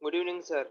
Good evening, sir.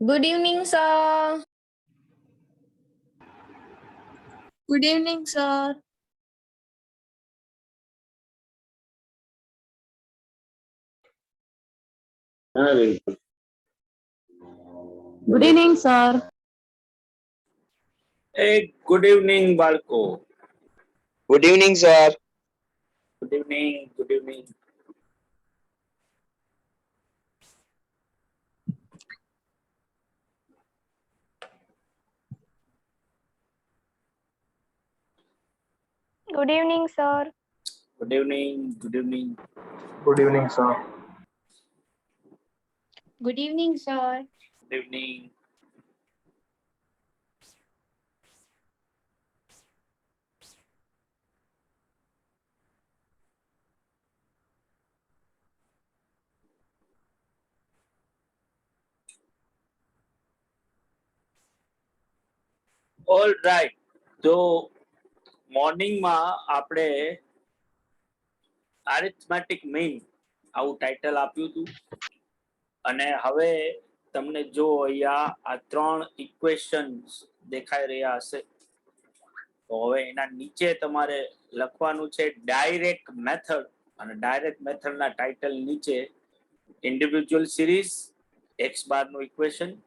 Good evening, sir. Good evening, sir. Good evening, sir. Hey, good evening, Balko. Good evening, sir. Good evening. Good evening. Good evening, sir. Good evening. Good evening. Good evening, sir. Good evening, sir. Good evening. All right. તો મોર્નિંગમાં આપણે arithmetic mean આવું title આપ્યું હતું અને હવે તમને જો અહીંયા આ ત્રણ ઇક્વેશન્સ દેખાઈ રહ્યા હશે તો હવે એના નીચે તમારે લખવાનું છે ડાયરેક્ટ મેથડ અને ડાયરેક્ટ મેથડના ટાઇટલ નીચે ઇન્ડિવિડ્યુઅલ સિરીઝ x બાર નું equation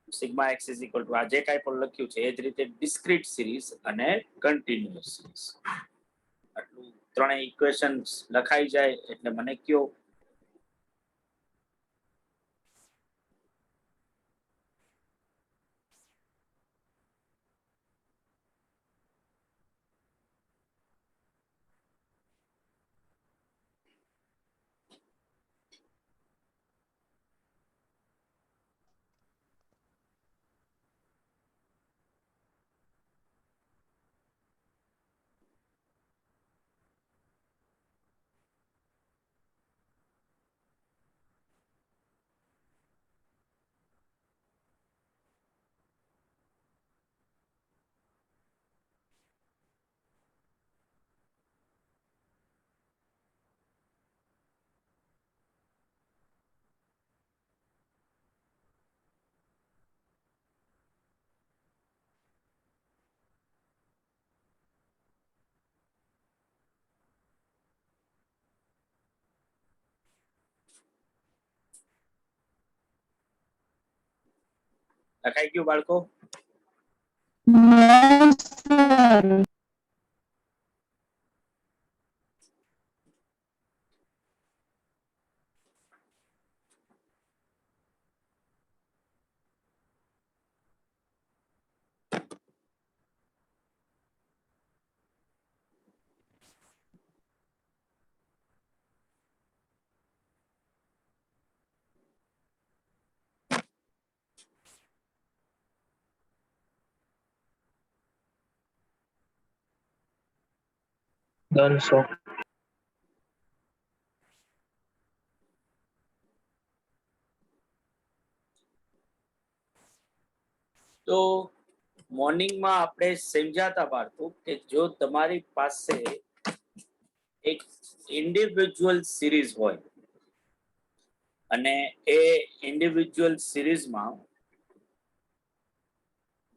sigma x is equal two આ જે કાંઈ પણ લખ્યું છે એ જ રીતે ડિસ્ક્રીટ સિરીઝ અને કન્ટિન્યુઅસ સિરીઝ આટલું ત્રણેય ઇક્વેશન્સ લખાઈ જાય એટલે મને કયો લખાઈ ગયું બાળકો? Yes, sir. sir. Done, sir. તો મોર્નિંગમાં આપણે સમજાતા પાડતું કે જો તમારી પાસે એક ઇન્ડિવિજ્યુઅલ સિરીઝ હોય અને એ ઇન્ડિવિજ્યુઅલ સિરીઝમાં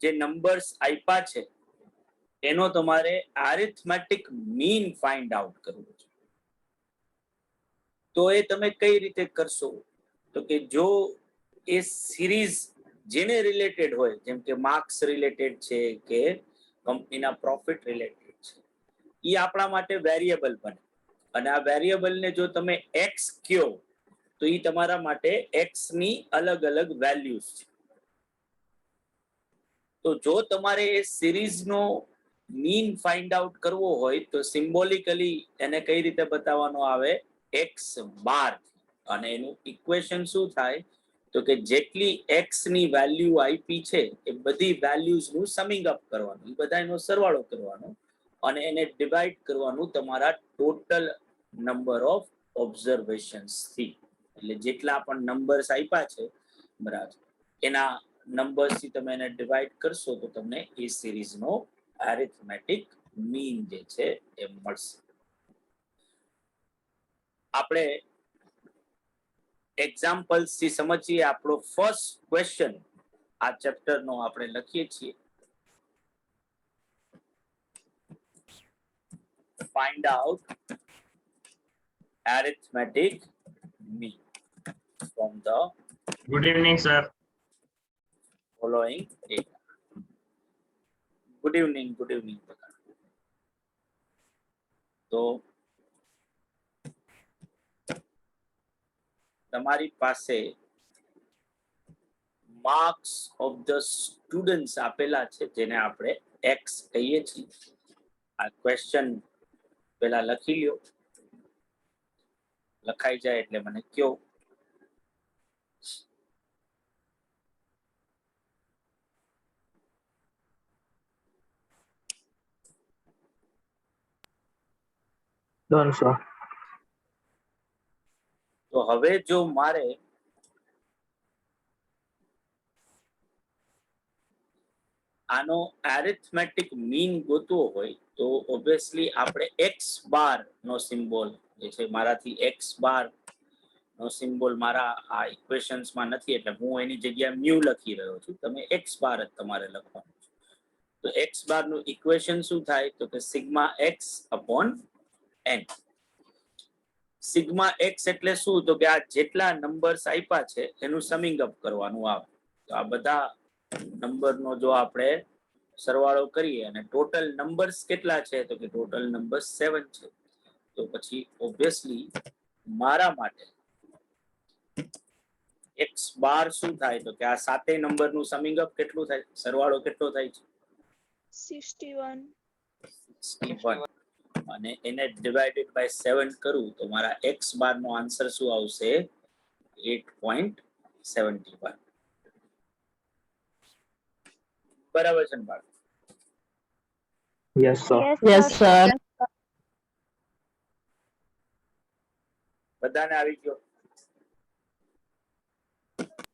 જે નંબર્સ આપ્યા છે એનો તમારે એરિથમેટિક મીન ફાઇન્ડ આઉટ કરવો છે. તો એ તમે કઈ રીતે કરશો? તો કે જો એ સિરીઝ જેને રિલેટેડ હોય, જેમ કે માર્ક્સ રિલેટેડ છે કે કંપનીના પ્રોફિટ રિલેટેડ છે, એ આપણા માટે વેરિયેબલ બને. અને આ વેરિયેબલને જો તમે એક્સ કયો તો એ તમારા માટે એક્સ ની અલગ અલગ વેલ્યુઝ છે. તો જો તમારે એ સિરીઝનો મીન ફાઇન્ડ આઉટ કરવો હોય તો સિમ્બોલિકલી એને કઈ રીતે બતાવવાનો આવે? X bar. અને એનું ઇક્વેશન શું થાય? તો કે જેટલી એક્સ ની વેલ્યુ આપી છે એ બધી વેલ્યુઝ નું સમિંગ અપ કરવાનું, એ બધા એનો સરવાળો કરવાનો અને એને ડિવાઈડ કરવાનું તમારા ટોટલ નંબર ઓફ ઓબ્ઝર્વેશન્સ થી. એટલે જેટલા પણ નંબર્સ આપ્યા છે બરાબર, એના નંબર્સ થી તમે એને ડિવાઈડ કરશો તો તમને એ સિરીઝનો એરિથમેટિક મીન જે છે એ મળશે. આપણે એક્ઝામ્પલ્સ થી સમજીએ. આપણો ફર્સ્ટ ક્વેશ્ચન આ ચેપ્ટર નો આપણે લખીએ છીએ. Find out arithmetic mean from the Good evening, sir. following data. Good evening, good evening. તો તમારી પાસે માર્ક્સ ઓફ ધ સ્ટુડન્ટ્સ આપેલા છે, જેને આપણે એક્સ કહીએ છીએ. આ ક્વેશ્ચન પેલા લખી લ્યો. લખાઈ જાય એટલે મને કયો. Done, sir. તો હવે જો મારે આનો એરિથમેટિક મીન ગોતવો હોય તો ઓબ્વિયસલી આપણે એક્સ બાર નો સિમ્બોલ જે છે, મારાથી એક્સ બાર નો સિમ્બોલ મારા આ ઇક્વેશન્સમાં નથી, એટલે હું એની જગ્યાએ મ્યુ લખી રહ્યો છું. તમે એક્સ બાર જ તમારે લખવાનું છે. તો એક્સ બાર નું ઇક્વેશન શું થાય? તો કે sigma x upon n. Sigma x એટલે શું? તો કે આ જેટલા નંબર્સ આપ્યા છે એનું સમિંગ અપ કરવાનું આવે. તો આ બધા નંબરનો જો આપણે સરવાળો કરીએ અને ટોટલ નંબર્સ કેટલા છે? તો કે ટોટલ નંબર 7 છે. તો પછી ઓબ્વિયસલી મારા માટે એક્સ બાર શું થાય? તો કે આ સાતેય નંબરનું સમિંગ અપ કેટલું થાય? સરવાળો કેટલો થાય છે? 61. અને એને ડિવાઇડેડ બાય 7 કરું તો મારા એક્સ બાર નો આન્સર શું આવશે? 8.71. બરાબર છે ને બાળકો? Yes, sir. Yes, sir. બધાને આવી ગયો?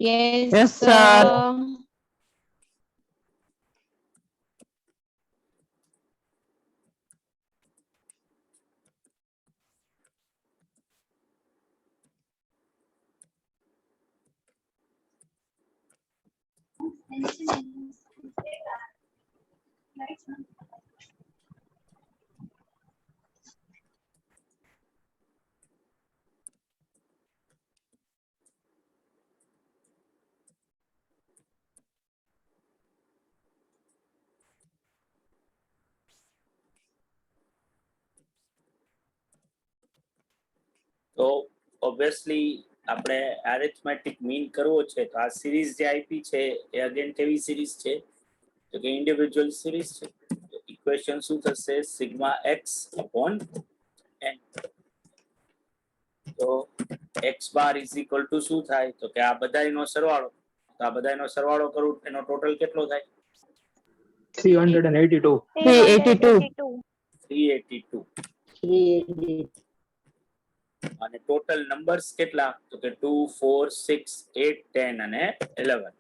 Yes, Yes, sir. તો ઓબ્વિયસલી આપણે એરિથમેટિક મીન કરવો છે તો આ સિરીઝ જે આપી છે એ અગેન કેવી સિરીઝ છે તો કે ઇન્ડિવિજ્યુઅલ સિરીઝ છે. તો ઇક્વેશન શું થશે સિગ્મા એક્સ અપોન એન. તો x bar is equal to શું થાય તો કે આ બધાનો સરવાળો. તો આ બધાનો સરવાળો કરું એનો ટોટલ કેટલો થાય 382. 382. 382. 382. અને ટોટલ નંબર્સ કેટલા તો કે 2 4 6 8 10 અને 11.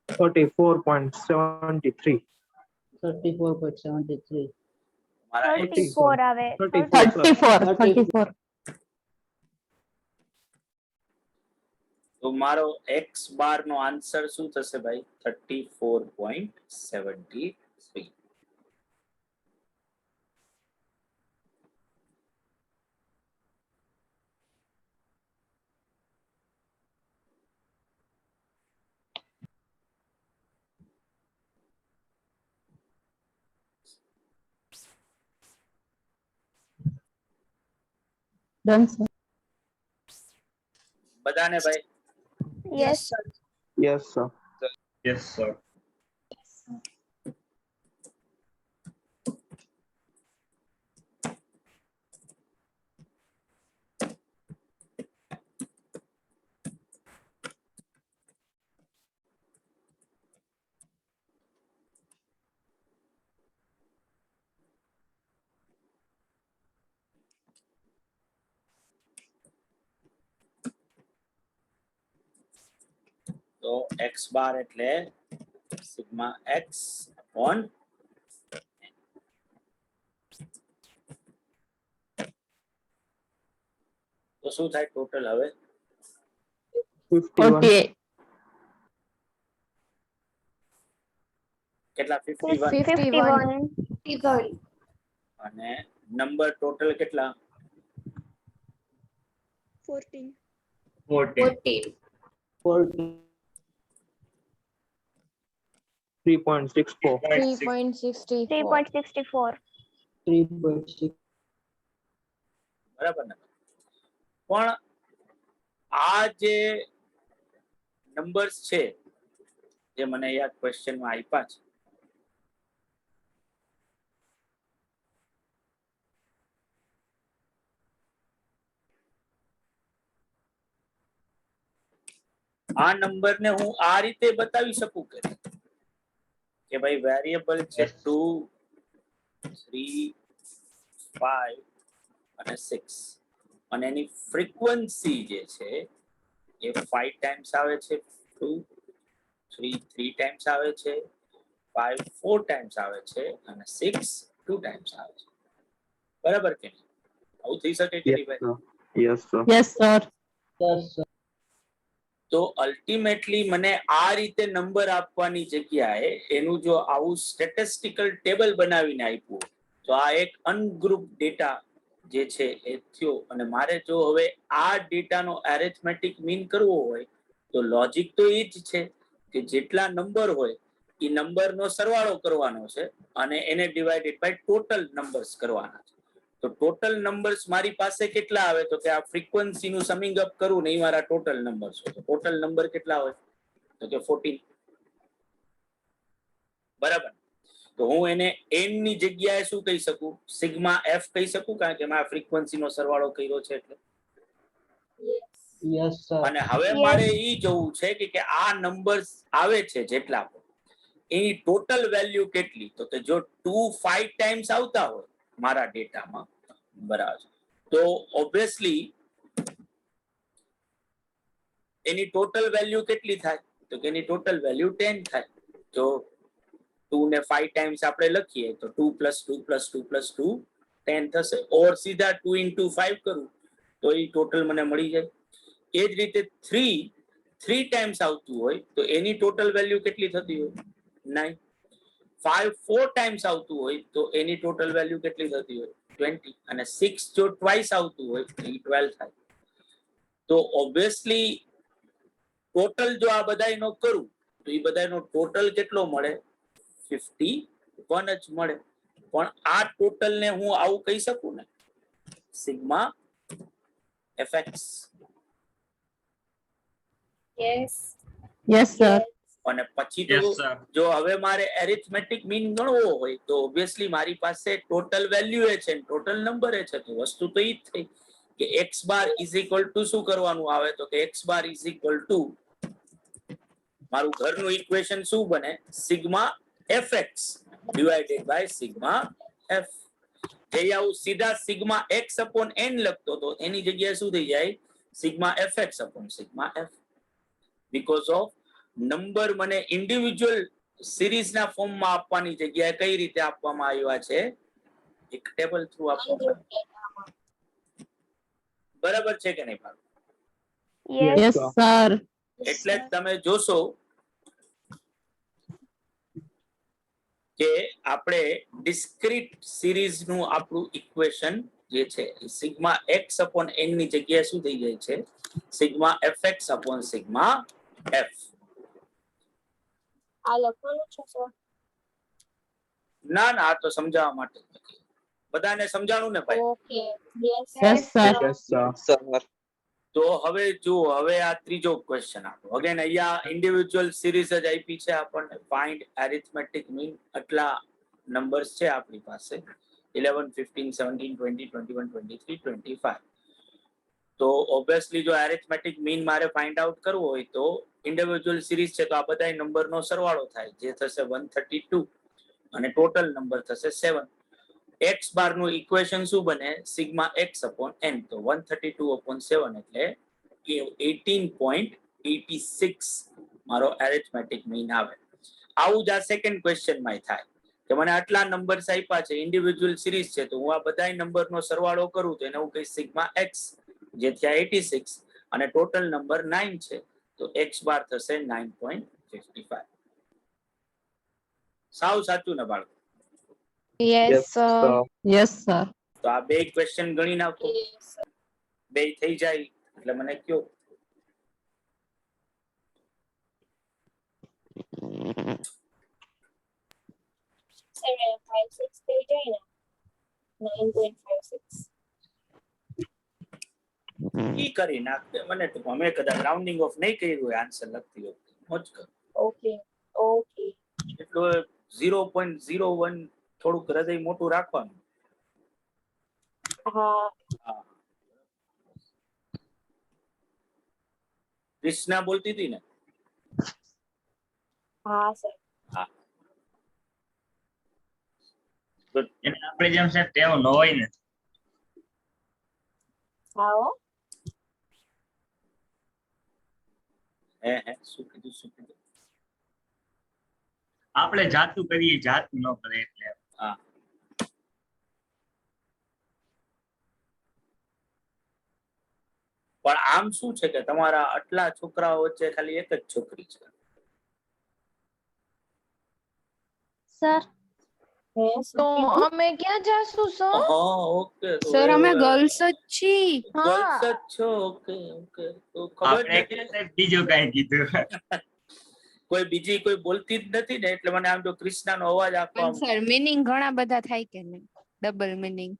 34.73. 34.73. મારા 34 આવે. 34. 34. તો મારો એક્સ બાર નો આન્સર શું થશે ભાઈ 34.73. Done, sir. બધાને ભાઈ Yes. Yes, sir. Yes, sir. તો એક્સ બાર એટલે સિગ્મા એક્સ અપોન તો શું થાય ટોટલ હવે 51. 48. કેટલા 51 51. અને નંબર ટોટલ કેટલા 14. 14. 3.64. 3.64. 3.6. બરાબર ને પણ આ જે નંબર્સ છે જે મને યાદ ક્વેશ્ચનમાં આપ્યા છે આ નંબરને હું આ રીતે બતાવી શકું કે ભાઈ વેરિયેબલ છે 2 3 5 અને 6 અને એની ફ્રીક્વન્સી જે છે એ 5 ટાઈમ્સ આવે છે 2 3 3 ટાઈમ્સ આવે છે 5 4 ટાઈમ્સ આવે છે અને 6 2 ટાઈમ્સ આવે છે બરાબર કે નહીં આવું થઈ શકે કે નહીં ભાઈ Yes, sir. Yes, sir. Yes, sir. તો અલ્ટિમેટલી મને આ રીતે નંબર આપવાની જગ્યાએ એનું જો આવું સ્ટેટિસ્ટિકલ ટેબલ બનાવીને આપ્યું તો આ એક અનગ્રુપ ડેટા જે છે એ થયો અને મારે જો હવે આ ડેટાનો એરિથમેટિક મીન કરવો હોય તો લોજિક તો એ જ છે કે જેટલા નંબર હોય એ નંબરનો સરવાળો કરવાનો છે અને એને ડિવાઇડેડ બાય ટોટલ નંબર્સ કરવાના છે. તો ટોટલ નંબર્સ મારી પાસે કેટલા આવે તો કે આ ફ્રીક્વન્સી નું સમિંગ અપ કરું ને એ મારા ટોટલ નંબર્સ હોય. તો ટોટલ નંબર કેટલા હોય તો કે 14. બરાબર. તો હું એને n ની જગ્યાએ શું કહી શકું સિગ્મા f કહી શકું કારણ કે મેં આ ફ્રીક્વન્સી નો સરવાળો કર્યો છે એટલે. Yes, sir. અને હવે મારે ઈ જોવું છે કે આ નંબર્સ આવે છે જેટલા એની ટોટલ વેલ્યુ કેટલી તો કે જો 2 5 ટાઈમ્સ આવતા હોય મારા ડેટામાં બરાબર તો ઓબ્વિયસલી એની ટોટલ વેલ્યુ કેટલી થાય તો કે એની ટોટલ વેલ્યુ 10 થાય. તો 2 ને 5 ટાઈમ્સ આપણે લખીએ તો 2 + 2 + 2 + 2 10 થશે ઓર સીધા 2 × 5 કરું તો એ ટોટલ મને મળી જાય. એ જ રીતે 3 ટાઈમ્સ આવતું હોય તો એની ટોટલ વેલ્યુ કેટલી થતી હોય 9. 5 4 ટાઈમ્સ આવતું હોય તો એની ટોટલ વેલ્યુ કેટલી થતી હોય 20 અને 6 જો ટ્વાઇસ આવતું હોય તો એ 12 થાય. તો ઓબ્વિયસલી ટોટલ જો આ બધાનો કરું તો એ બધાનો ટોટલ કેટલો મળે 51 જ મળે. પણ આ ટોટલ ને હું આવું કહી શકું ને sigma fx. Yes. Yes, sir. અને પછી તો Yes, sir. જો હવે મારે એરિથમેટિક મીન ગણવો હોય તો ઓબ્વિયસલી મારી પાસે ટોટલ વેલ્યુ એ છે, ટોટલ નંબર એ છે. તો વસ્તુ તો ઈ જ થઈ કે x બાર ઇઝ ઇક્વલ ટુ શું કરવાનું આવે તો કે x બાર ઇઝ ઇક્વલ ટુ મારું ઘરનું ઇક્વેશન શું બને sigma fx divided by sigma f. જે આવું સીધા સિગ્મા x અપોન n લખતો તો એની જગ્યાએ શું થઈ જાય sigma fx upon sigma f. Because of number મને ઇન્ડિવિજ્યુઅલ સિરીઝ ના ફોર્મમાં આપવાની જગ્યાએ કઈ રીતે આપવામાં આવ્યા છે એક ટેબલ થ્રુ આપવામાં આવ્યા. બરાબર છે કે નહીં ભાઈ? Yes. Yes, sir. એટલે જ તમે જોશો કે આપણે ડિસ્ક્રીટ સિરીઝ નું આપણું ઇક્વેશન જે છે સિગ્મા x અપોન n ની જગ્યાએ શું થઈ જાય છે sigma fx upon sigma f. આ લખવાનું છે સર. ના ના આ તો સમજાવવા માટે બધાને સમજાણું ને ભાઈ? Okay. Yes. Yes, sir. Yes, sir. તો હવે જુઓ હવે આ ત્રીજો ક્વેશ્ચન આપણો અગેન અહીંયા ઇન્ડિવિજ્યુઅલ સિરીઝ જ આપી છે આપણને. ફાઇન્ડ એરિથમેટિક મીન આટલા નંબર્સ છે આપણી પાસે 11 15 17 20 21 23 25. તો ઓબ્વિયસલી જો એરિથમેટિક મીન મારે ફાઇન્ડ આઉટ કરવો હોય તો ઇન્ડિવિજ્યુઅલ સિરીઝ છે તો આ બધા નંબરનો સરવાળો થાય જે થશે 132 અને ટોટલ નંબર થશે 7. x બાર નું ઇક્વેશન શું બને સિગ્મા x અપોન n. તો 132 અપોન 7 એટલે 18.86 મારો એરિથમેટિક મીન આવે. આવું જ આ સેકન્ડ ક્વેશ્ચન માં થાય કે મને આટલા નંબર્સ આપ્યા છે ઇન્ડિવિજ્યુઅલ સિરીઝ છે તો હું આ બધા નંબરનો સરવાળો કરું તો એને હું કહીશ સિગ્મા x જે થયા 86 અને ટોટલ નંબર 9 છે તો x બાર થશે 9.55. સાવ સાચું ને બાળકો? Yes, sir. Yes, sir. તો આ બે ક્વેશ્ચન ગણી નાખો બે થઈ જાય એટલે મને કયો. સર 56 થઈ જાય ને 9.56. ઈ કરી નાખતે મને તો અમે કદાચ રાઉન્ડિંગ ઓફ નહીં કર્યું હોય આન્સર લખતી વખતે મોજ કર ઓકે. ઓકે. એટલો 0.01 થોડુંક હૃદય મોટું રાખવાનું. હા. હા કૃષ્ણા બોલતી હતી ને? હા સર. તો એને આપણે જેમ છે ટેવ ન હોય ને. હા હો. હે શું કીધું આપણે જાતું કરીએ જાતું ન કરે એટલે. હા પણ આમ શું છે કે તમારા આટલા છોકરાઓ વચ્ચે ખાલી એક જ છોકરી છે? Sir. તો અમે ક્યાં જાશું સર? હા ઓકે સર અમે ગર્લ્સ જ છીએ. ગર્લ્સ જ છો? ઓકે ઓકે તો ખબર આપણે નથી બીજું કઈ કીધું. કોઈ બીજી કોઈ બોલતી જ નથી ને એટલે મને આમ તો કૃષ્ણાનો અવાજ આખો આમ સર મીનિંગ ઘણા બધા થાય કે નહીં? Double meaning.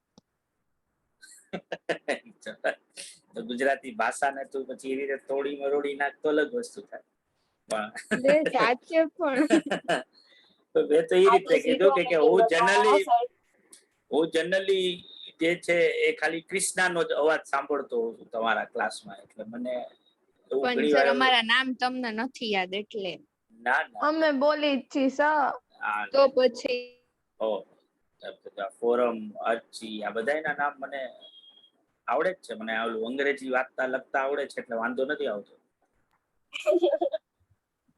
તો ગુજરાતી ભાષાને તું પછી એવી રીતે તોડી મરોડી નાખ તો અલગ વસ્તુ થાય. લે સાચે પણ તો મેં તો એ રીતે કીધું કે હું જનરલી જે છે એ ખાલી કૃષ્ણાનો જ અવાજ સાંભળતો હોઉં છું તમારા ક્લાસમાં એટલે મને એવું પણ ઘણી સર વાર અમારા નામ તમને નથી યાદ એટલે. ના ના અમે બોલી જ છીએ સર. આ તો પછી ફોરમ અર્ચી આ બધાના નામ મને આવડે જ છે. મને ઓલું અંગ્રેજી વાંચતા લખતા આવડે છે એટલે વાંધો નથી આવતો.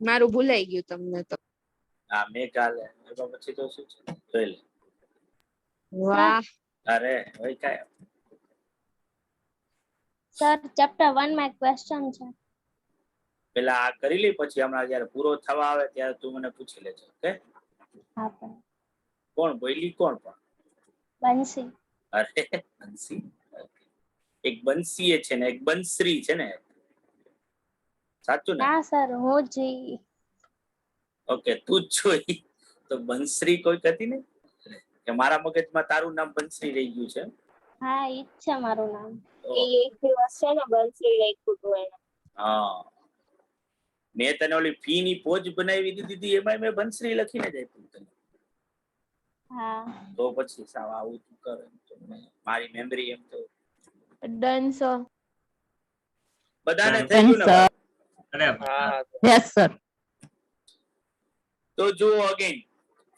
મારું ભૂલાઈ ગયું તમને તો. હા મેઘાલય એમાં પછી તો શું છે જોઈ લે. વાહ. અરે હોય કાય Sir, chapter 1 માં question છે. પેલા આ કરી લે પછી હમણાં જયારે પૂરો થવા આવે ત્યારે તું મને પૂછી લેજો. ઓકે? હા પણ કોણ બોલી કોણ પણ? બંસી. અરે બંસી. એક બંસી છે ને એક બંસરી છે ને સાચું ને? ના સર હું જી. ઓકે તું જ જોઈ તો બંસરી કોઈ હતી ને કે મારા મગજમાં તારું નામ બંસરી રહી ગયું છે. હા ઈ જ છે મારું નામ. તો એ એક દિવસ છે ને બંસરી લખ્યું હતું એને. હા, મેં તને ઓલી ફી ની પોજ બનાવી દીધી હતી, એમાં મેં બંસરી લખીને જ આપ્યું તને. હા તો પછી સાવ આવું તું કરે તો મારી મેમરી એમ તો ડન સર. બધાને Done. થઈ ગયું ને Done, ભાઈ? અરે બાપ. Yes, sir. તો જુઓ અગેન,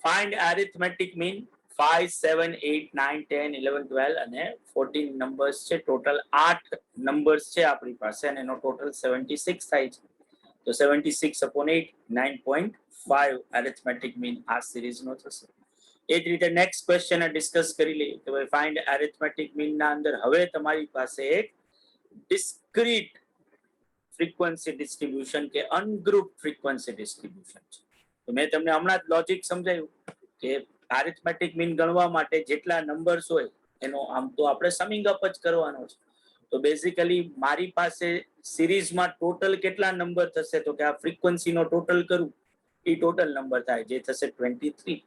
ફાઇન્ડ arithmetic mean 5, 7, 8, 9, 10, 11, 12 અને 14 નંબર્સ છે. ટોટલ 8 નંબર્સ છે આપણી પાસે અને એનો ટોટલ 76 થાય છે. તો 76 upon 8, 9.5 arithmetic mean આ સિરીઝનો થશે. એ જ રીતે નેક્સ્ટ ક્વેશ્ચન ડિસ્કસ કરી લઈએ કે ભાઈ ફાઇન્ડ arithmetic mean ના અંદર હવે તમારી પાસે એક ડિસ્ક્રીટ ફ્રીક્વન્સી ડિસ્ટ્રીબ્યુશન કે અનગ્રુપ ફ્રીક્વન્સી ડિસ્ટ્રીબ્યુશન છે. તો મેં તમને હમણાં જ લોજિક સમજાયું કે arithmetic mean ગણવા માટે જેટલા નંબર્સ હોય એનો આમ તો આપણે સમિંગ અપ જ કરવાનો છે. તો બેઝિકલી મારી પાસે સિરીઝમાં ટોટલ કેટલા નંબર થશે તો કે આ ફ્રીક્વન્સીનો ટોટલ કરું એ ટોટલ નંબર થાય જે થશે 23.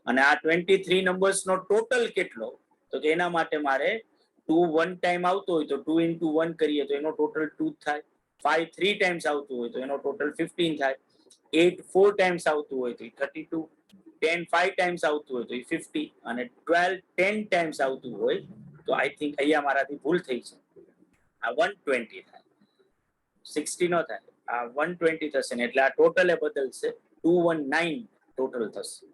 અને આ 23 નંબર્સનો ટોટલ કેટલો તો કે એના માટે મારે 2 1 ટાઈમ આવતો હોય તો 2 into 1 કરીએ તો એનો ટોટલ 2 થાય. 5 3 ટાઈમ્સ આવતું હોય તો એનો ટોટલ 15 થાય. 8 4 ટાઈમ્સ આવતું હોય તો 32. 10 5 ટાઈમ્સ આવતું હોય તો 50 અને 12 10 ટાઈમ્સ આવતું હોય તો આઈ થિંક અહીંયા મારાથી ભૂલ થઈ છે. આ 120 થાય, 60 નો થાય, આ 120 થશે ને એટલે આ ટોટલ એ બદલશે, 219 ટોટલ થશે.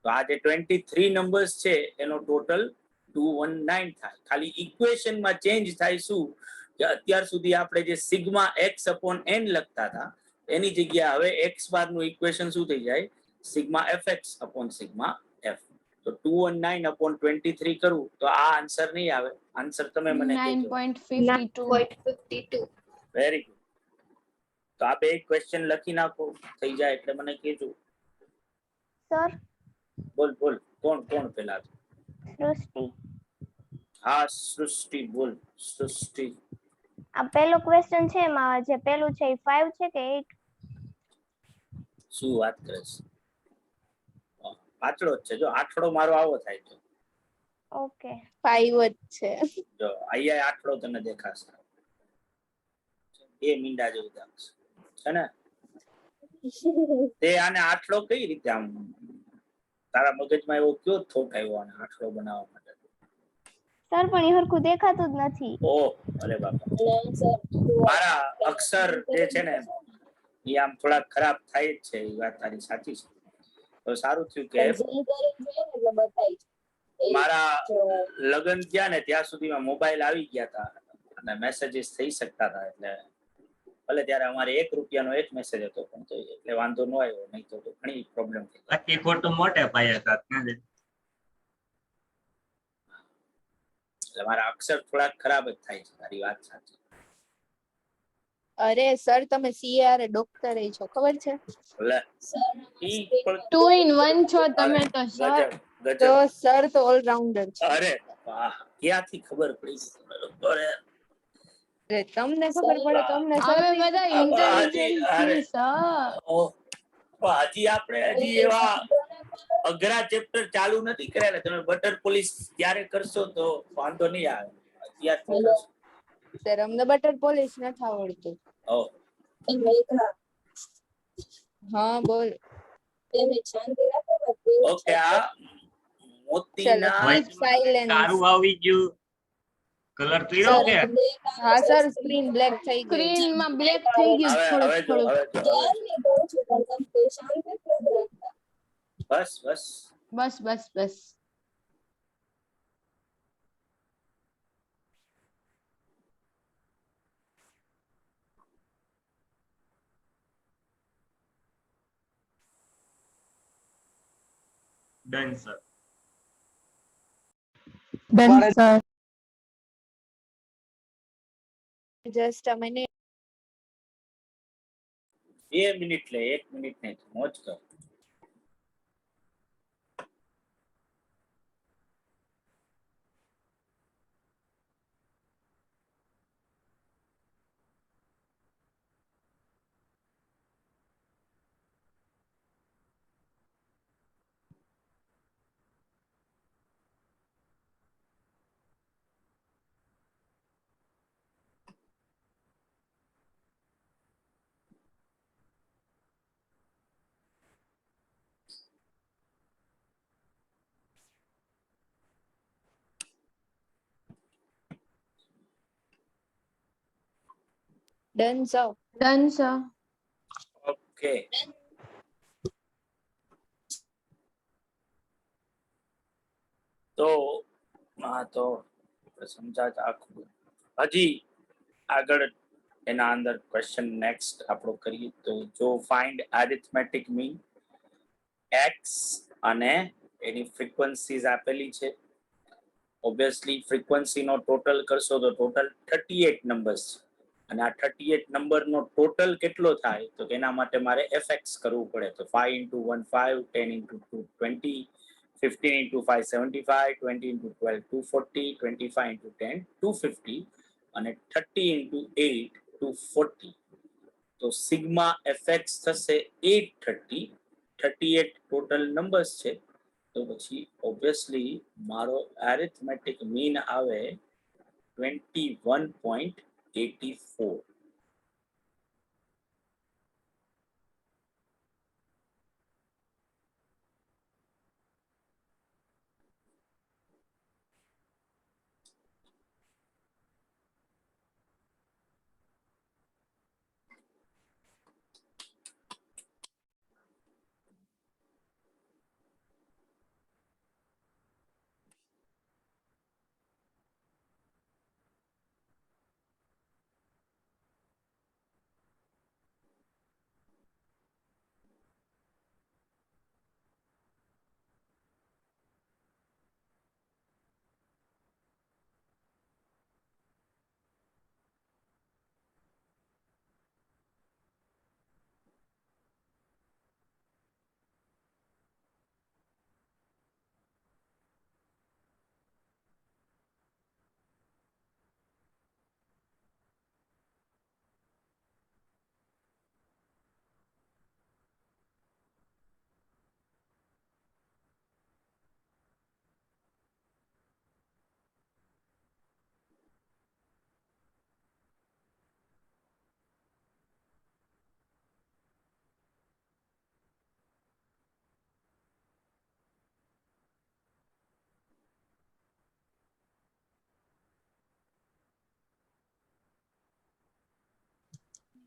તો આ જે 23 નંબર્સ છે એનો ટોટલ 219 થાય. ખાલી ઇક્વેશનમાં ચેન્જ થાય શું કે અત્યાર સુધી આપણે જે સિગ્મા એક્સ અપોન એન લખતા હતા એની જગ્યાએ હવે એક્સ બાર નું ઇક્વેશન શું થઈ જાય sigma F x upon sigma F. તો 219 upon 23 કરું તો આ આન્સર નહીં આવે. આન્સર તમે મને કહેજો. 9.52. Very good. તો આ બે ક્વેશ્ચન લખી નાખો, થઈ જાય એટલે મને કહેજો. સર બોલ બોલ, કોણ કોણ પેલા? સૃષ્ટિ. હા સૃષ્ટિ, બોલ સૃષ્ટિ. આ પેલો ક્વેશ્ચન છે એમાં જે પેલું છે એ 5 છે કે 8? શું વાત કરે છે? આટલો જ છે. જો આઠડો મારો આવો થાય છે. ઓકે 5 જ છે. જો અહીંયા આઠડો તને દેખાશે, એ મીંડા જેવું દેખાશે છે ને. તે આને આઠડો કઈ રીતે આમ તારા મગજમાં એવો કયો થોટ આવ્યો આને આઠડો બનાવવા માટે? સર પણ એ હરખું દેખાતું જ નથી. ઓહ અરે બાપા, અને સર મારા અક્ષર જે છે ને એ આમ થોડા ખરાબ થાય જ છે. એ વાત તારી સાચી છે. તો સારું થયું કે ઝૂમ કરીને જોઈએ ને એટલે બતાય છે. મારા લગ્ન થયા ને ત્યાં સુધીમાં મોબાઈલ આવી ગયા હતા અને મેસેજીસ થઈ શકતા હતા. એટલે ભલે ત્યારે અમારે 1 રૂપિયાનો એક મેસેજ હતો પણ તો એટલે વાંધો ન આવ્યો, નહીં તો ઘણી પ્રોબ્લેમ થઈ. બાકી ખોટું મોટે પાયે થાત ને. એટલે મારા અક્ષર થોડા ખરાબ જ થાય છે. તારી વાત સાચી. અરે સર તમે સીઆર ડોક્ટર છો ખબર છે? લે સર ઈ પણ 2 in 1 છો તમે તો સર. ગજબ તો ગજબ. સર તો ઓલરાઉન્ડર છે. અરે વાહ, ક્યાંથી ખબર પડી તમે લોકોને? અરે તમને ખબર પડે તો અમને સર અમે બધા હજી ઇન્ટેલિજન્ટ અરે છીએ સર. ઓહ, હજી આપણે હજી એવા અઘરા ચેપ્ટર ચાલુ નથી કર્યા ને. તમે બટર પોલીસ ક્યારે કરશો તો વાંધો નહીં આવે. અત્યારથી કરશો. સર અમને બટર પોલીસ નથી આવડતું. ઓહ, હા બોલ. એને શાંતિ રાખો ને તે ઓકે. આ મોતીના ચલો સાયલેન્સ. તારું આવી ગયું, કલર પીળો કે હા સર સ્ક્રીન બ્લેક થઈ ગઈ. સ્ક્રીન માં બ્લેક થઈ ગયું હવે થોડુંક હવે જો થોડુંક. હવે જો હવે. ક્યારની કહું છું પણ તમે શાંતિ જ નથી રાખતા. બસ બસ. બસ બસ બસ. Done sir. Done, sir. Just a minute. 2 minute લે, 1 મિનિટ નહીં, મોજ કર. Done sir. Done sir. Okay. તો હા તો સમજાત આખું હજી આગળ એના અંદર ક્વેશ્ચન નેક્સ્ટ આપણો કરીએ તો જો ફાઇન્ડ એરિથમેટિક મીન એક્સ અને એની ફ્રીક્વન્સીઝ આપેલી છે. ઓબ્વિયસલી ફ્રીક્વન્સીનો ટોટલ કરશો તો ટોટલ 38 નંબર્સ છે અને આ 38 નંબરનો ટોટલ કેટલો થાય તો એના માટે મારે fx કરવું પડે. તો 5 × 1 5, 10 × 2 20, 15 × 5 75, 20 × 12 240, 25 × 10 250 અને 30 × 8 240. તો સિગ્મા fx થશે 830. 38 ટોટલ નંબર્સ છે તો પછી ઓબ્વિયસલી મારો એરિથમેટિક મીન આવે 21.84.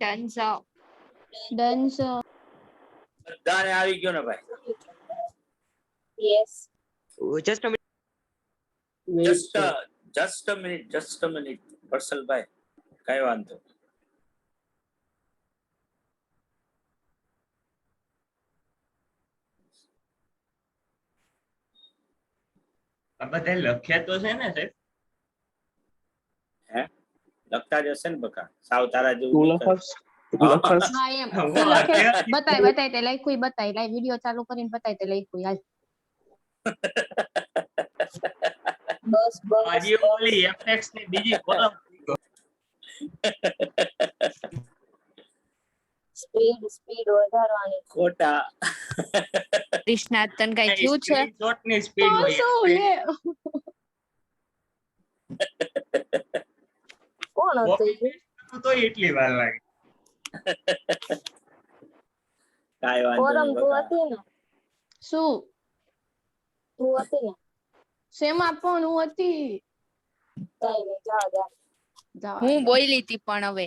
Done sir. Done sir. બધાને આવી ગયો ને ભાઈ? Yes. Just just a minute પરસલભાઈ, કઈ વાંધો. આ બધા લખ્યા તો છે ને સાહેબ? લખતા જ હશે ને બકા, સાવ તારા જેવું તું નહીં કરે. લખસ તું લખસ હા એમ વાહ, તું લખે અત્યારે- બતાય તે લખ્યું બતાય લાઈ વિડિયો ચાલુ કરીને બતાય તે લખ્યું હાલ. બસ આજે ઓલી fx ની બીજી કોલમ સ્પીડ વધારવાની. ખોટા. કૃષ્ણા તને કઈ થયું છે? સ્ક્રીનશોટ ની સ્પીડ તો હોય શું લે કોણ હતું ઈ? તો એટલી વાર લાગે. કાંઈ વાંધો ફોરમ નહીં તું બકા. હતી ને? શું તું હતી ને? શેમાં પણ હું હતી કઈ નહીં, જા જા. જાવા હું દે. બોલી હતી પણ હવે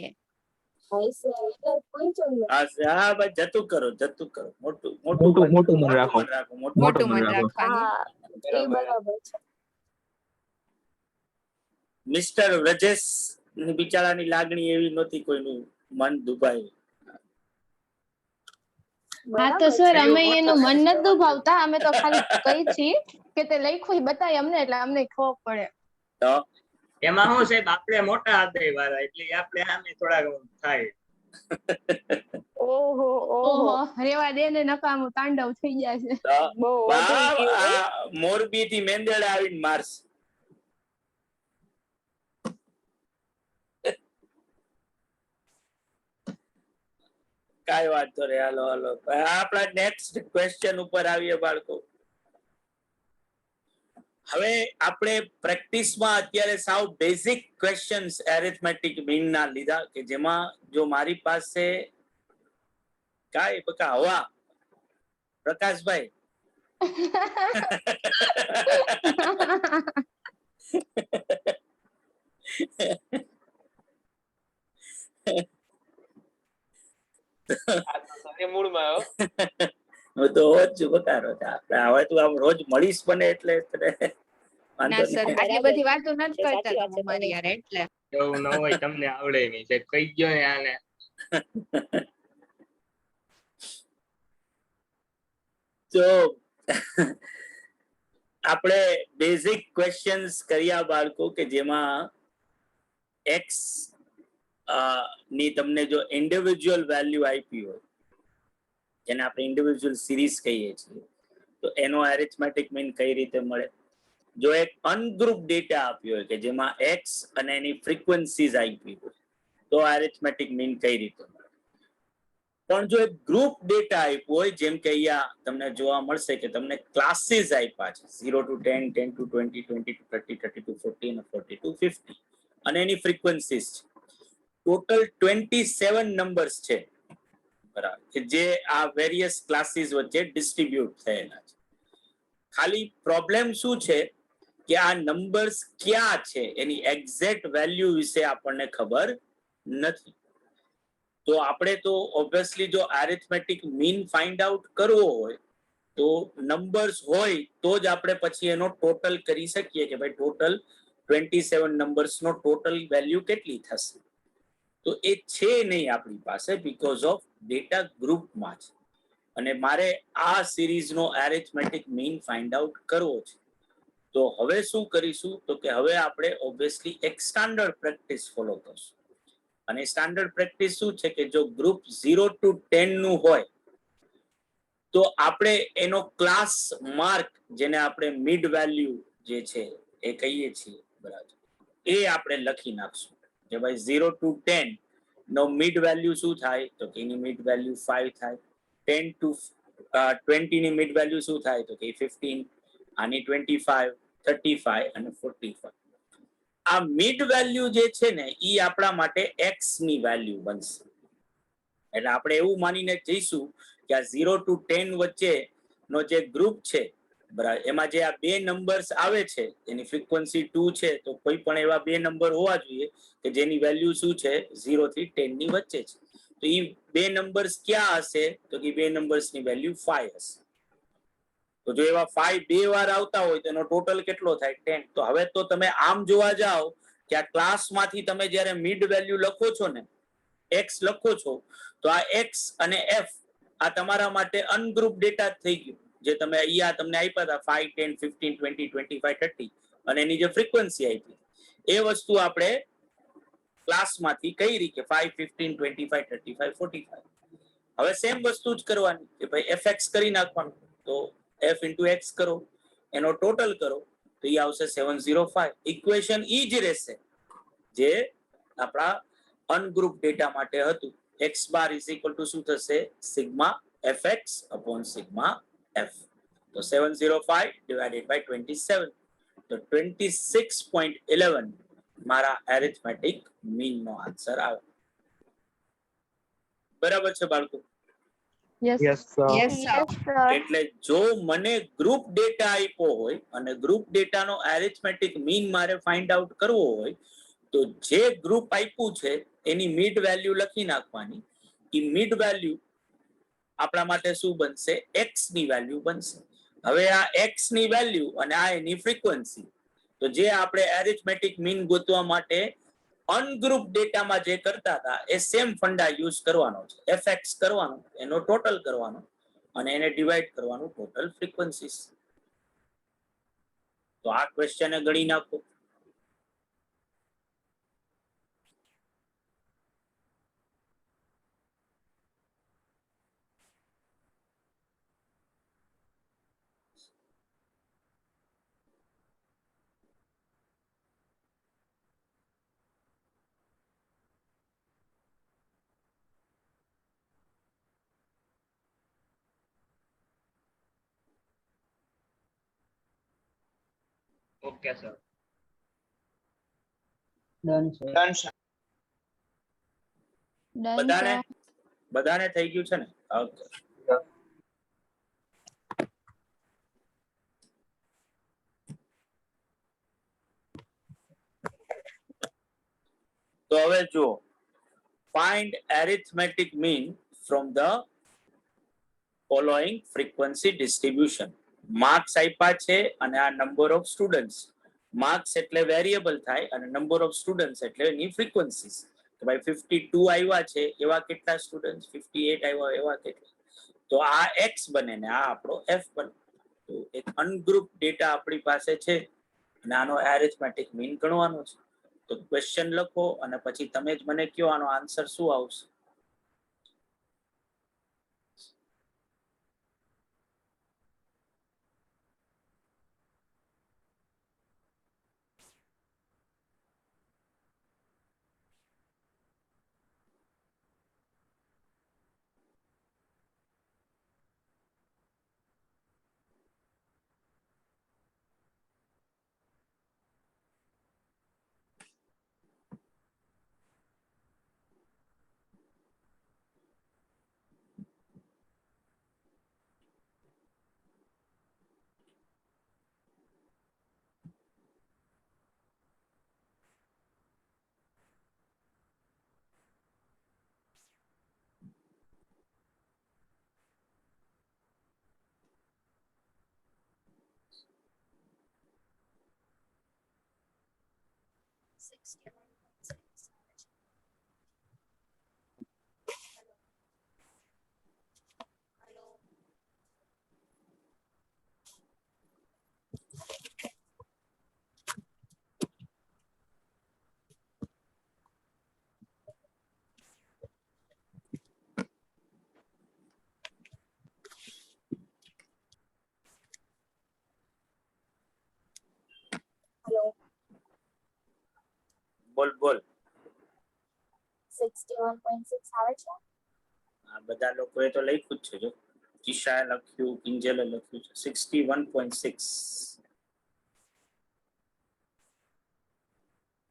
હૈસે એટલે પૂછ્યું ને. હા ભાઈ, જતું કરો. મોટું મોટું મન રાખો. મોટું મન મન રાખો. રાખવાનું. હા એ બરાબર છે. મિસ્ટર વ્રજેશ ની બિચારાની લાગણી એવી નહોતી, કોઈનું મન દુભાય. હા તો બરાબર સર છે. અમે એનું મન નથી દુભાવતા, અમે તો ખાલી કહી છીએ કે તે લખ્યું ઈ બતાય અમને એટલે અમને ખબર પડે. તો એમાં શું સાહેબ, આપણે મોટા આદય વાળા એટલે આપણે આમે થોડા થાય. ઓહો ઓહો રેવા દે ને, નકામું તાંડવ થઈ જાય છે. બહુ વધી બાપ, ગયું હે. આ મોરબી થી મેંદરડા આવીને મારશે. કાંઈ વાંધો રે, હાલો આપણા નેક્સ્ટ ક્વેશ્ચન ઉપર આવીએ બાળકો. હવે આપણે પ્રેક્ટિસમાં અત્યારે સાવ બેઝિક ક્વેશ્ચન્સ એરિથમેટિક મીન ના લીધા કે જેમાં જો મારી પાસે કાંઈ બકા હવા પ્રકાશભાઈ આ તો સરે મૂળમાં હો. હું તો રોજ બકારો છે આપણે. હવે તું આમ રોજ મળીશ બને એટલે વાંધો ના સર નહીં. આટલી બધી વાતો નથી કરતા સાચી વાત તમે છે મારી યાર એટલે એવું ન હોય તમને આવડે નહીં છે કઈ ગયો ને આને. તો આપણે બેઝિક ક્વેશ્ચન્સ કર્યા બાળકો કે જેમાં એક્સ ની તમને જો ઇન્ડિવિજ્યુઅલ વેલ્યુ આપી હોય, જેને આપણે ઇન્ડિવિજ્યુઅલ સિરીઝ કહીએ છીએ, તો એનો એરિથમેટિક મીન કઈ રીતે મળે. જો એક અનગ્રુપ ડેટા આપ્યો હોય કે જેમાં એક્સ અને એની ફ્રીક્વન્સીઝ આપી હોય તો એરિથમેટિક મીન કઈ રીતે મળે. પણ જો એક ગ્રુપ ડેટા આપ્યો હોય, જેમ કે અહીંયા તમને જોવા મળશે કે તમને ક્લાસીસ આપ્યા છે 0 to 10, 10 to 20, 20 to 30, 30 to 40 અને 40 to 50 અને એની ફ્રીક્વન્સીઝ છે. ટોટલ 27 નંબર્સ છે, બરાબર, કે જે આ વેરિયસ ક્લાસીસ વચ્ચે ડિસ્ટ્રીબ્યુટ થયેલા છે. ખાલી પ્રોબ્લેમ શું છે કે આ નંબર્સ ક્યાં છે એની એક્ઝેક્ટ વેલ્યુ વિશે આપણને ખબર નથી. તો આપણે તો ઓબ્વિયસલી જો એરિથમેટિક મીન ફાઇન્ડ આઉટ કરવો હોય તો નંબર્સ હોય તો જ આપણે પછી એનો ટોટલ કરી શકીએ કે ભાઈ ટોટલ 27 નંબર્સનો ટોટલ વેલ્યુ કેટલી થશે. તો એ છે નહીં આપણી પાસે, બીકોઝ ઓફ ડેટા ગ્રુપમાં છે અને મારે આ સિરીઝનો એરિથમેટિક મીન ફાઇન્ડ આઉટ કરવો છે. તો હવે શું કરીશું તો કે હવે આપણે ઓબ્વિયસલી એક સ્ટાન્ડર્ડ પ્રેક્ટિસ ફોલો કરશું. અને સ્ટાન્ડર્ડ પ્રેક્ટિસ શું છે કે જો ગ્રુપ 0 to 10 નું હોય તો આપણે એનો ક્લાસ માર્ક, જેને આપણે મિડ વેલ્યુ જે છે એ કહીએ છીએ, બરાબર, એ આપણે લખી નાખશું કે ભાઈ 0 to 10 નો મિડ વેલ્યુ શું થાય તો કે એની મિડ વેલ્યુ 5 થાય. 10 to 20 ની મિડ વેલ્યુ શું થાય તો કે 15, આની 25, 35 અને 45. આ મિડ વેલ્યુ જે છે ને એ આપણા માટે એક્સ ની વેલ્યુ બનશે. એટલે આપણે એવું માનીને જઈશું કે આ 0 to 10 વચ્ચેનો જે ગ્રુપ છે, બરાબર, એમાં જે આ બે નંબર્સ આવે છે એની ફ્રીક્વન્સી 2 છે, તો કોઈ પણ એવા બે નંબર હોવા જોઈએ કે જેની વેલ્યુ શું છે 0 થી 10 ની વચ્ચે છે. તો એ બે નંબર્સ ક્યાં હશે તો કે બે નંબર્સની વેલ્યુ 5 હશે. તો જો એવા 5 બે વાર આવતા હોય તો એનો ટોટલ કેટલો થાય 10. તો હવે તો તમે આમ જોવા જાઓ કે આ ક્લાસમાંથી તમે જ્યારે મિડ વેલ્યુ લખો છો ને, એક્સ લખો છો, તો આ એક્સ અને એફ આ તમારા માટે અનગ્રુપ ડેટા થઈ ગયું. જે તમે અહીંયા તમને આપ્યા હતા 5, 10, 15, 20, 25, 30 અને એની જે ફ્રીક્વન્સી આપી એ વસ્તુ આપણે ક્લાસમાંથી કઈ રીતે 5, 15, 25, 35, 45. હવે સેમ વસ્તુ જ કરવાની કે ભાઈ એફ એક્સ કરી નાખવાનું. તો f into x કરો, એનો ટોટલ કરો તો એ આવશે 705. ઇક્વેશન ઈ જ રહેશે જે આપણા અનગ્રુપ ડેટા માટે હતું. x બાર ઇઝ ઇક્વલ ટુ શું થશે sigma fx upon sigma f. તો 705 ડિવાઇડેડ બાય 27, તો 26.11 મારા એરિથમેટિક મીન નો આન્સર આવે. બરાબર છે બાળકો? Yes yes sir yes sir. એટલે જો મને ગ્રુપ ડેટા આપ્યો હોય અને ગ્રુપ ડેટાનો એરિથમેટિક મીન મારે ફાઇન્ડ આઉટ કરવો હોય તો જે ગ્રુપ આપ્યું છે એની મિડ વેલ્યુ લખી નાખવાની. એ મિડ વેલ્યુ આપણા માટે શું બનશે એક્સ ની વેલ્યુ બનશે. હવે આ એક્સ ની વેલ્યુ અને આ એની ફ્રીક્વન્સી, તો જે આપણે એરિથમેટિક મીન ગોતવા માટે અનગ્રુપ ડેટામાં જે કરતા હતા એ સેમ ફંડા યુઝ કરવાનો છે. એફએક્સ કરવાનો, એનો ટોટલ કરવાનો અને એને ડિવાઈડ કરવાનું ટોટલ ફ્રીક્વન્સીસ. તો આ ક્વેશ્ચન ગણી નાખો. Okay sir. Done sir. બધાને થઈ ગયું છે ને? ઓકે. તો હવે જુઓ, find arithmetic mean from the following frequency distribution. Marks આપ્યા છે અને આ નંબર ઓફ સ્ટુડન્ટ્સ. માર્ક્સ એટલે વેરિયેબલ થાય અને નંબર ઓફ સ્ટુડન્ટ્સ એટલે એની ફ્રીક્વન્સીઝ. તો ભાઈ 52 આવ્યા છે એવા કેટલા સ્ટુડન્ટ્સ, 58 આવ્યા એવા કેટલા. તો આ x બને ને આ આપણો f બને. તો એક અનગ્રુપ ડેટા આપણી પાસે છે અને આનો એરિથમેટિક મીન ગણવાનો છે. તો ક્વેશ્ચન લખો અને પછી તમે જ મને કહો આનો આન્સર શું આવશે. હેલો, બોલ બોલ. 61.6 આવે છે. આ બધા લોકોએ તો લખ્યું જ છે. જો કિશાએ લખ્યું, કિંજલે લખ્યું છે 61.6.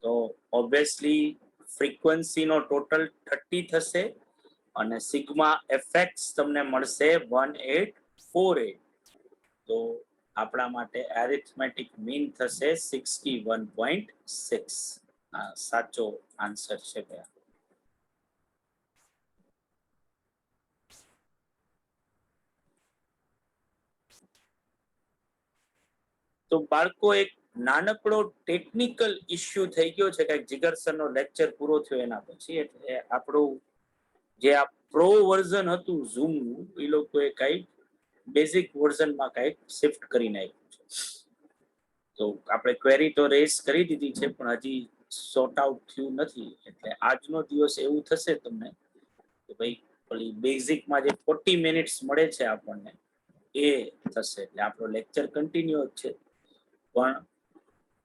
તો ઓબ્વિયસલી ફ્રીક્વન્સીનો ટોટલ 30 થશે અને સિગ્મા એફએક્સ તમને મળશે 1848. તો આપણા માટે એરિથમેટિક મીન થશે 61.6. આ સાચો આન્સર છે ભાઈ. તો બાળકો એક નાનકડો ટેકનિકલ ઇશ્યુ થઈ ગયો છે કે જીગર સરનો લેક્ચર પૂરો થયો એના પછી. એટલે આપણું જે આ પ્રો વર્ઝન હતું ઝૂમનું એ લોકોએ કંઈક બેઝિક વર્ઝનમાં કંઈક શિફ્ટ કરી નાખ્યું છે. તો આપણે ક્વેરી તો રેઝ કરી દીધી છે પણ હજી સોર્ટ આઉટ થયું નથી. એટલે આજનો દિવસ એવું થશે તમને કે ભાઈ પેલી બેઝિકમાં જે 40 મિનિટ્સ મળે છે આપણને એ થશે. એટલે આપણો લેક્ચર કન્ટિન્યુ જ છે પણ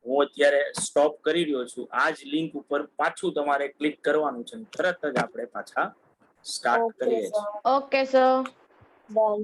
હું અત્યારે સ્ટોપ કરી રહ્યો છું. આ જ લિંક ઉપર પાછું તમારે ક્લિક કરવાનું છે તરત જ આપણે પાછા સ્ટાર્ટ કરીએ છીએ. Okay sir. ડન.